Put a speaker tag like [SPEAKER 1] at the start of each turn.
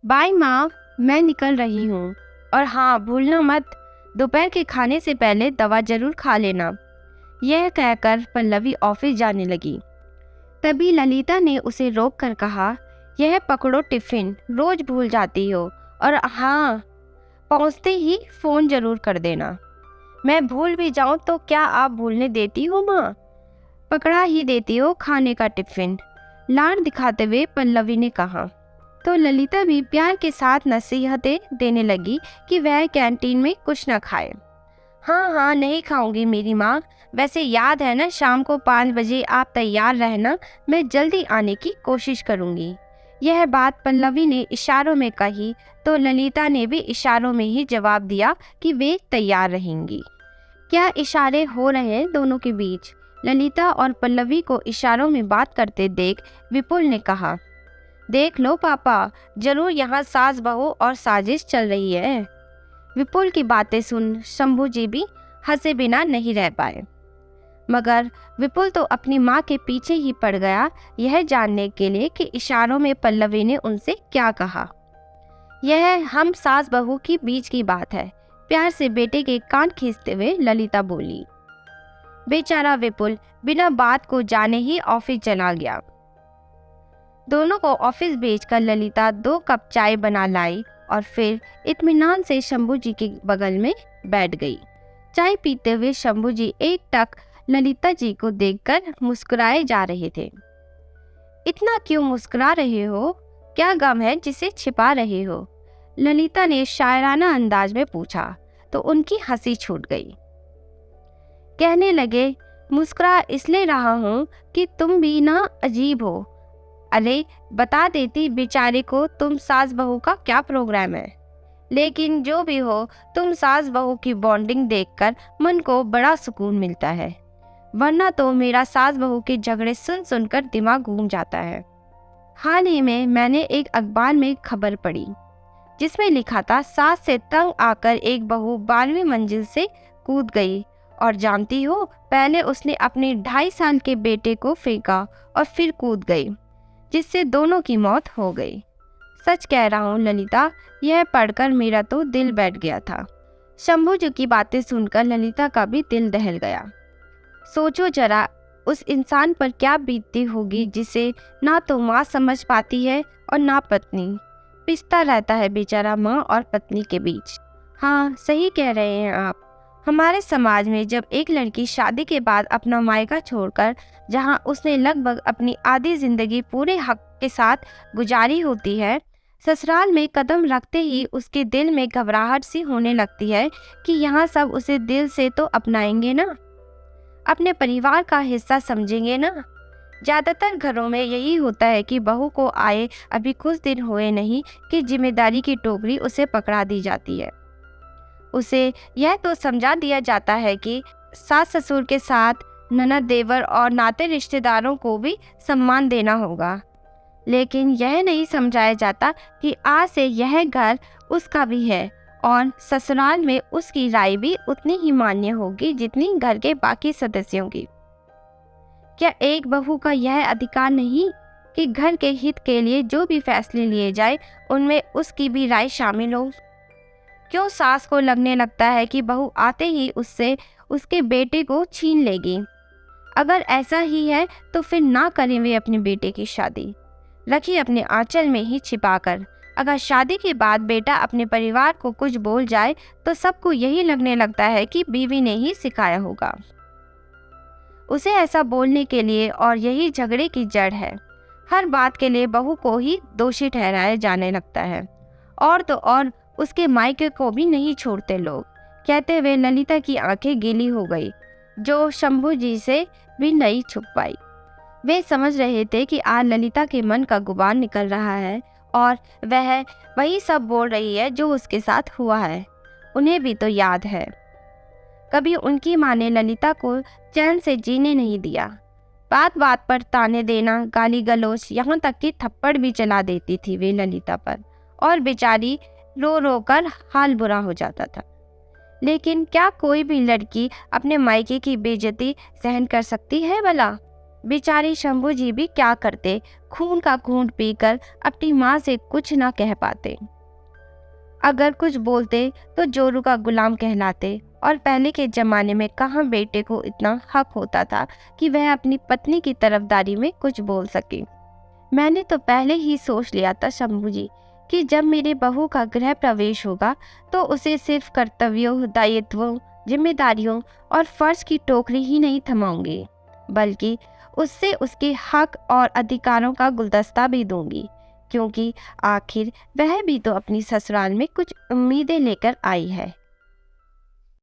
[SPEAKER 1] Bye माँ, मैं निकल रही हूँ। और हाँ, भूलना मत, दोपहर के खाने से पहले दवा जरूर खा लेना। यह कहकर पल्लवी ऑफिस जाने लगी। तभी ललिता ने उसे रोक कर कहा, यह पकड़ो टिफिन, रोज भूल जाती हो। और हाँ, पहुँचते ही फ़ोन जरूर कर देना। मैं भूल भी जाऊँ तो क्या आप भूलने देती हो माँ? पकड़ा ही देती हो खाने का टिफिन, लाड दिखाते हुए पल्लवी ने कहा। तो ललिता भी प्यार के साथ नसीहतें देने लगी कि वह कैंटीन में कुछ न खाए। हाँ हाँ, नहीं खाऊंगी मेरी माँ। वैसे याद है ना, शाम को 5 बजे आप तैयार रहना, मैं जल्दी आने की कोशिश करूंगी। यह बात पल्लवी ने इशारों में कही तो ललिता ने भी इशारों में ही जवाब दिया कि वे तैयार रहेंगी। क्या इशारे हो रहे हैं दोनों के बीच? ललिता और पल्लवी को इशारों में बात करते देख विपुल ने कहा, देख लो पापा, जरूर यहाँ सास बहू और साजिश चल रही है। विपुल की बातें सुन शंभू जी भी हंसे बिना नहीं रह पाए, मगर विपुल तो अपनी माँ के पीछे ही पड़ गया, यह जानने के लिए कि इशारों में पल्लवी ने उनसे क्या कहा। यह हम सास बहू की बीच की बात है, प्यार से बेटे के कान खींचते हुए ललिता बोली। बेचारा विपुल बिना बात को जाने ही ऑफिस चला गया। दोनों को ऑफिस भेजकर ललिता 2 कप चाय बना लाई और फिर इत्मीनान से शंभू जी के बगल में बैठ गई। चाय पीते हुए शंभू जी एकटक ललिता जी को देखकर मुस्कुराए जा रहे थे। इतना क्यों मुस्कुरा रहे हो? क्या गम है जिसे छिपा रहे हो? ललिता ने शायराना अंदाज में पूछा तो उनकी हंसी छूट गई। कहने लगे, मुस्कुरा इसलिए रहा हूँ कि तुम भी ना अजीब हो। अरे बता देती बेचारे को तुम सास बहू का क्या प्रोग्राम है। लेकिन जो भी हो, तुम सास बहू की बॉन्डिंग देखकर मन को बड़ा सुकून मिलता है, वरना तो मेरा सास बहू के झगड़े सुन सुनकर दिमाग घूम जाता है। हाल ही में मैंने एक अखबार में खबर पढ़ी जिसमें लिखा था, सास से तंग आकर एक बहू 12वीं मंजिल से कूद गई और जानती हो, पहले उसने अपने 2.5 साल के बेटे को फेंका और फिर कूद गई, जिससे दोनों की मौत हो गई। सच कह रहा हूँ ललिता, यह पढ़कर मेरा तो दिल बैठ गया था। शंभू जी की बातें सुनकर ललिता का भी दिल दहल गया। सोचो जरा, उस इंसान पर क्या बीतती होगी जिसे ना तो माँ समझ पाती है और ना पत्नी। पिसता रहता है बेचारा माँ और पत्नी के बीच। हाँ, सही कह रहे हैं आप। हमारे समाज में जब एक लड़की शादी के बाद अपना मायका छोड़कर, जहां उसने लगभग अपनी आधी जिंदगी पूरे हक के साथ गुजारी होती है, ससुराल में कदम रखते ही उसके दिल में घबराहट सी होने लगती है कि यहाँ सब उसे दिल से तो अपनाएंगे ना, अपने परिवार का हिस्सा समझेंगे ना। ज़्यादातर घरों में यही होता है कि बहू को आए अभी कुछ दिन हुए नहीं कि जिम्मेदारी की टोकरी उसे पकड़ा दी जाती है। उसे यह तो समझा दिया जाता है कि सास ससुर के साथ ननद देवर और नाते रिश्तेदारों को भी सम्मान देना होगा, लेकिन यह नहीं समझाया जाता कि आज से यह घर उसका भी है और ससुराल में उसकी राय भी उतनी ही मान्य होगी जितनी घर के बाकी सदस्यों की। क्या एक बहू का यह अधिकार नहीं कि घर के हित के लिए जो भी फैसले लिए जाए उनमें उसकी भी राय शामिल हो? क्यों सास को लगने लगता है कि बहू आते ही उससे उसके बेटे को छीन लेगी? अगर ऐसा ही है तो फिर ना करें वे अपने बेटे की शादी, रखिए अपने आंचल में ही छिपाकर। अगर शादी के बाद बेटा अपने परिवार को कुछ बोल जाए तो सबको यही लगने लगता है कि बीवी ने ही सिखाया होगा उसे ऐसा बोलने के लिए, और यही झगड़े की जड़ है। हर बात के लिए बहू को ही दोषी ठहराया जाने लगता है, और तो और उसके मायके को भी नहीं छोड़ते लोग। कहते हुए ललिता की आंखें गीली हो गई, जो शंभू जी से भी नहीं छुप पाई। वे समझ रहे थे कि आज ललिता के मन का गुबार निकल रहा है और वह वही सब बोल रही है जो उसके साथ हुआ है। उन्हें भी तो याद है, कभी उनकी माँ ने ललिता को चैन से जीने नहीं दिया। बात बात पर ताने देना, गाली गलौज, यहाँ तक कि थप्पड़ भी चला देती थी वे ललिता पर, और बेचारी रो रो कर हाल बुरा हो जाता था। लेकिन क्या कोई भी लड़की अपने मायके की बेइज्जती सहन कर सकती है भला? बेचारे शंभू जी भी क्या करते, खून का घूंट पीकर अपनी माँ से कुछ ना कह पाते। अगर कुछ बोलते तो जोरू का गुलाम कहलाते, और पहले के जमाने में कहाँ बेटे को इतना हक होता था कि वह अपनी पत्नी की तरफदारी में कुछ बोल सके। मैंने तो पहले ही सोच लिया था शंभू जी कि जब मेरे बहू का गृह प्रवेश होगा तो उसे सिर्फ कर्तव्यों, दायित्वों, जिम्मेदारियों और फर्ज की टोकरी ही नहीं थमाऊंगी, बल्कि उससे उसके हक और अधिकारों का गुलदस्ता भी दूंगी, क्योंकि आखिर वह भी तो अपनी ससुराल में कुछ उम्मीदें लेकर आई है।